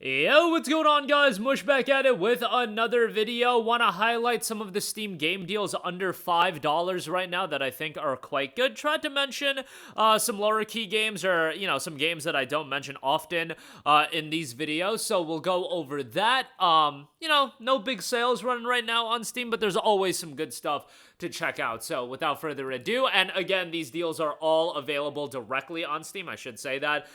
Yo, what's going on, guys? Mush back at it with another video. Want to highlight some of the Steam game deals under $5 right now that I think are quite good. Tried to mention some lower key games, or some games that I don't mention often in these videos, so we'll go over that. No big sales running right now on Steam, but there's always some good stuff to check out. So without further ado, and again, these deals are all available directly on Steam. I should say that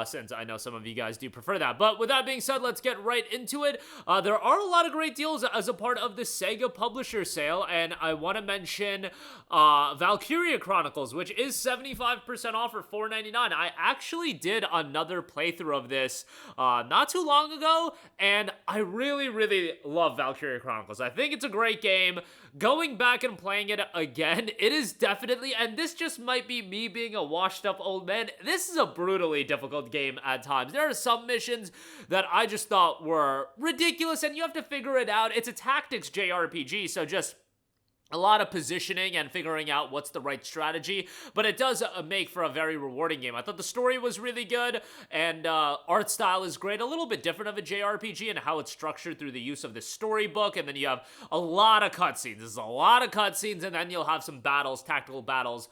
since I know some of you guys do prefer that. But with that being said, let's get right into it. There are a lot of great deals as a part of the Sega Publisher Sale, and I want to mention Valkyria Chronicles, which is 75% off for $4.99. I actually did another playthrough of this not too long ago, and I really love Valkyria Chronicles. I think it's a great game. Going back and playing it again, it is definitely, and this just might be me being a washed up old man, this is a brutally difficult game at times. There are some missions that I just thought were ridiculous, and you have to figure it out. It's a tactics JRPG, so just a lot of positioning and figuring out what's the right strategy, but it does make for a very rewarding game. I thought the story was really good, and art style is great. A little bit different of a JRPG and how it's structured through the use of the storybook, and then you have a lot of cutscenes. There's a lot of cutscenes, and then you'll have some battles, tactical battles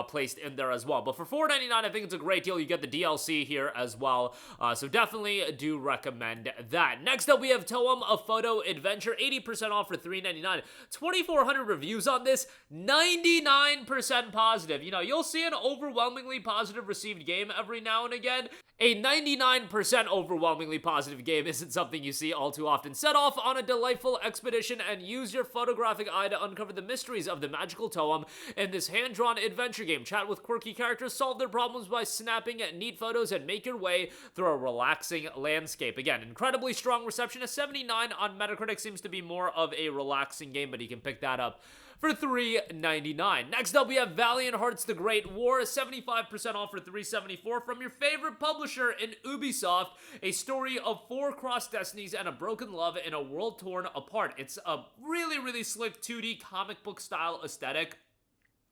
placed in there as well. But for $4.99, I think it's a great deal. You get the DLC here as well, so definitely do recommend that. Next up, we have TOEM, a photo adventure, 80% off for $3.99. 2,400 reviews on this, 99% positive. You'll see an overwhelmingly positive received game every now and again. A 99% overwhelmingly positive game isn't something you see all too often. Set off on a delightful expedition and use your photographic eye to uncover the mysteries of the magical TOEM in this hand-drawn adventure game. Chat with quirky characters, solve their problems by snapping at neat photos, and make your way through a relaxing landscape. Again, incredibly strong reception. A 79 on Metacritic seems to be more of a relaxing game, but you can pick that up for $3.99. Next up, we have Valiant Hearts: The Great War, 75% off for $3.74 from your favorite publisher in Ubisoft. A story of 4 crossed destinies and a broken love in a world torn apart. It's a really slick 2D comic book style aesthetic.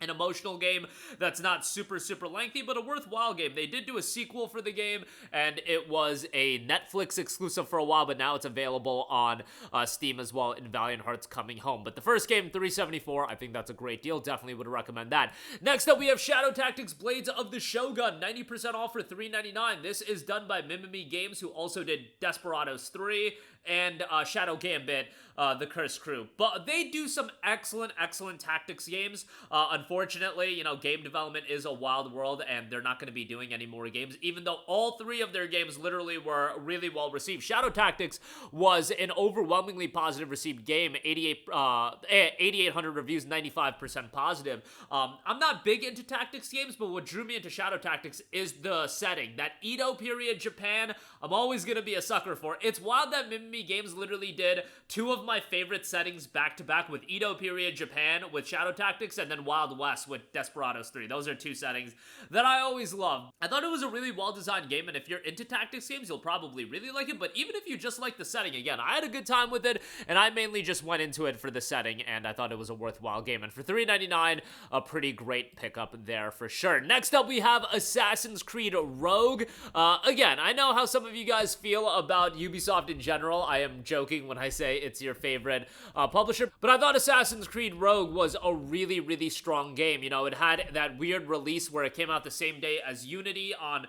An emotional game that's not super lengthy, but a worthwhile game. They did do a sequel for the game, and it was a Netflix exclusive for a while, but now it's available on Steam as well in Valiant Hearts Coming Home. But the first game, $3.74, I think that's a great deal. Definitely would recommend that. Next up, we have Shadow Tactics Blades of the Shogun, 90% off for $3.99. This is done by Mimimi Games, who also did Desperados 3 and Shadow Gambit, The Cursed Crew. But they do some excellent tactics games. Unfortunately, game development is a wild world, and they're not going to be doing any more games, even though all 3 of their games literally were really well received. Shadow Tactics was an overwhelmingly positive received game, 8,800 reviews, 95% positive. I'm not big into tactics games, but what drew me into Shadow Tactics is the setting. That Edo period Japan, I'm always going to be a sucker for. It's wild that Mimimi Games literally did 2 of my favorite settings back to back, with Edo period Japan with Shadow Tactics, and then Wild West with Desperados 3. Those are 2 settings that I always love. I thought it was a really well-designed game, and if you're into tactics games, you'll probably really like it, but even if you just like the setting, again, I had a good time with it, and I mainly just went into it for the setting, and I thought it was a worthwhile game, and for $3.99, a pretty great pickup there for sure. Next up, we have Assassin's Creed Rogue. Again, I know how some of you guys feel about Ubisoft in general. I am joking when I say it's your favorite publisher, but I thought Assassin's Creed Rogue was a really strong game. It had that weird release where it came out the same day as Unity on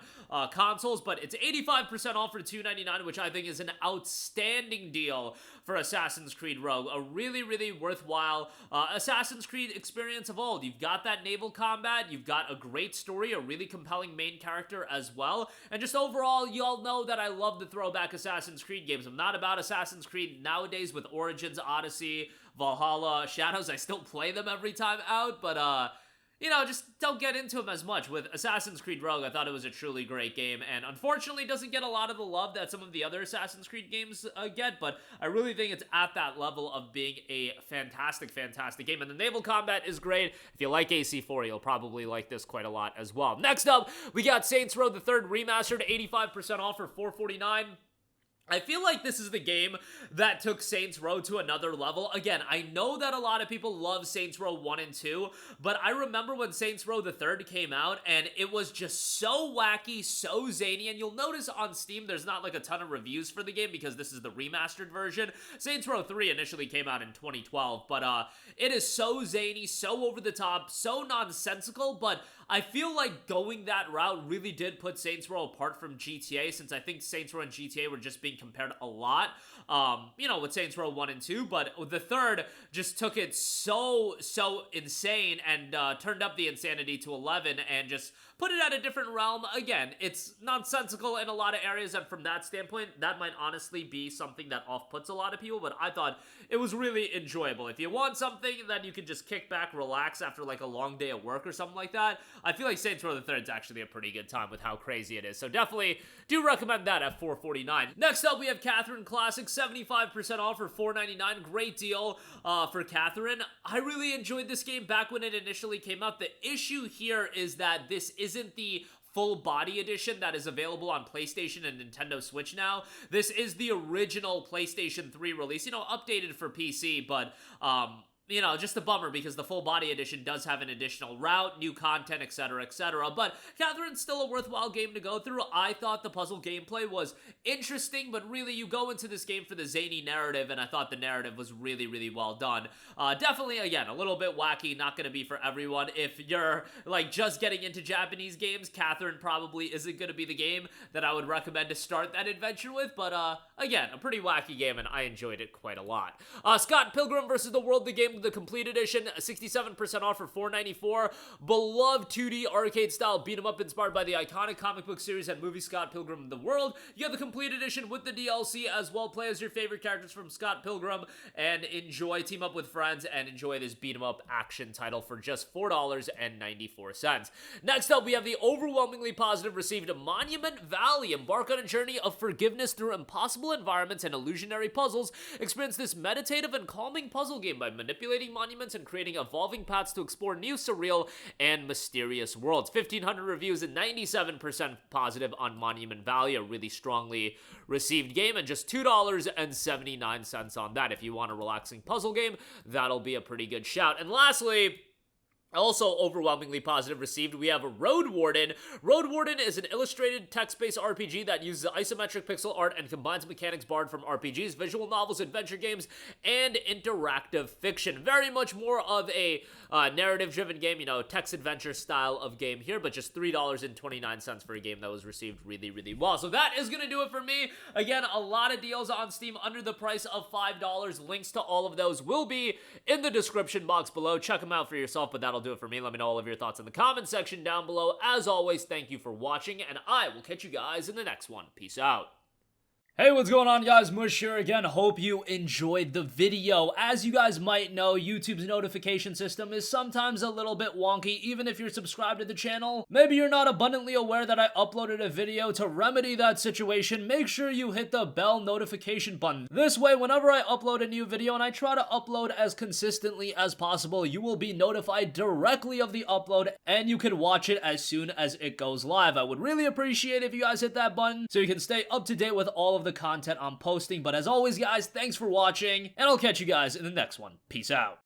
consoles, but it's 85% off for $2.99, which I think is an outstanding deal for Assassin's Creed Rogue. A really worthwhile Assassin's Creed experience of old. You've got that naval combat, you've got a great story, a really compelling main character as well, and just overall, y'all know that I love the throwback Assassin's Creed games. I'm not about Assassin's Creed nowadays with Origins, Odyssey, Valhalla, Shadows. I still play them every time out, but just don't get into them as much. With Assassin's Creed Rogue, I thought it was a truly great game, and unfortunately doesn't get a lot of the love that some of the other Assassin's Creed games get, but I really think it's at that level of being a fantastic game, and the naval combat is great. If you like AC4, you'll probably like this quite a lot as well. Next up, we got Saints Row the Third Remastered, 85% off for $4.49. I feel like this is the game that took Saints Row to another level. Again, I know that a lot of people love Saints Row 1 and 2, but I remember when Saints Row the 3rd came out, and it was just so wacky, so zany, and you'll notice on Steam there's not like a ton of reviews for the game because this is the remastered version. Saints Row 3 initially came out in 2012, but it is so zany, so over the top, so nonsensical, but I feel like going that route really did put Saints Row apart from GTA, since I think Saints Row and GTA were just being compared a lot, you know, with Saints Row 1 and 2, but the 3rd just took it so insane and turned up the insanity to 11 and just put it at a different realm. Again, it's nonsensical in a lot of areas, and from that standpoint, that might honestly be something that off-puts a lot of people, but I thought it was really enjoyable. If you want something that you can just kick back, relax after like a long day at work or something like that, I feel like Saints Row the 3rd is actually a pretty good time with how crazy it is, so definitely do recommend that at $4.49. Next up, we have Catherine Classic, 75% off for $4.99. Great deal for Catherine. I really enjoyed this game back when it initially came out. The issue here is that this isn't the full body edition that is available on PlayStation and Nintendo Switch now. This is the original PlayStation 3 release, you know, updated for PC, but you know, just a bummer because the full body edition does have an additional route, new content, etc., etc. But Catherine's still a worthwhile game to go through. I thought the puzzle gameplay was interesting, but really you go into this game for the zany narrative, and I thought the narrative was really, really well done. Definitely, again, a little bit wacky, not going to be for everyone. If you're, like, just getting into Japanese games, Catherine probably isn't going to be the game that I would recommend to start that adventure with, but, again, a pretty wacky game, and I enjoyed it quite a lot. Scott Pilgrim vs. the World, the game, the complete edition, 67% off for $4.94. Beloved 2D arcade-style beat-em-up inspired by the iconic comic book series and movie Scott Pilgrim the World. You have the complete edition with the DLC as well. Play as your favorite characters from Scott Pilgrim and enjoy, team up with friends, and enjoy this beat-em-up action title for just $4.94. Next up, we have the overwhelmingly positive received Monument Valley. Embark on a journey of forgiveness through impossible environments and illusionary puzzles. Experience this meditative and calming puzzle game by manipulating monuments and creating evolving paths to explore new, surreal, and mysterious worlds. 1,500 reviews and 97% positive on Monument Valley, a really strongly received game, and just $2.79 on that. If you want a relaxing puzzle game, that'll be a pretty good shout. And lastly, also overwhelmingly positive received, we have Roadwarden. Roadwarden is an illustrated text-based RPG that uses isometric pixel art and combines mechanics borrowed from RPGs, visual novels, adventure games, and interactive fiction. Very much more of a narrative-driven game, you know, text-adventure style of game here, but just $3.29 for a game that was received really, really well. So that is going to do it for me. Again, a lot of deals on Steam under the price of $5. Links to all of those will be in the description box below. Check them out for yourself, but that'll do it for me. Let me know all of your thoughts in the comment section down below. As always, thank you for watching, and I will catch you guys in the next one. Peace out. Hey, what's going on, guys? Mush here again. Hope you enjoyed the video. As you guys might know, YouTube's notification system is sometimes a little bit wonky, even if you're subscribed to the channel. Maybe you're not abundantly aware that I uploaded a video. To remedy that situation, make sure you hit the bell notification button. This way, whenever I upload a new video, and I try to upload as consistently as possible, you will be notified directly of the upload, and you can watch it as soon as it goes live. I would really appreciate if you guys hit that button so you can stay up to date with all of the content I'm posting. But as always, guys, thanks for watching, and I'll catch you guys in the next one. Peace out.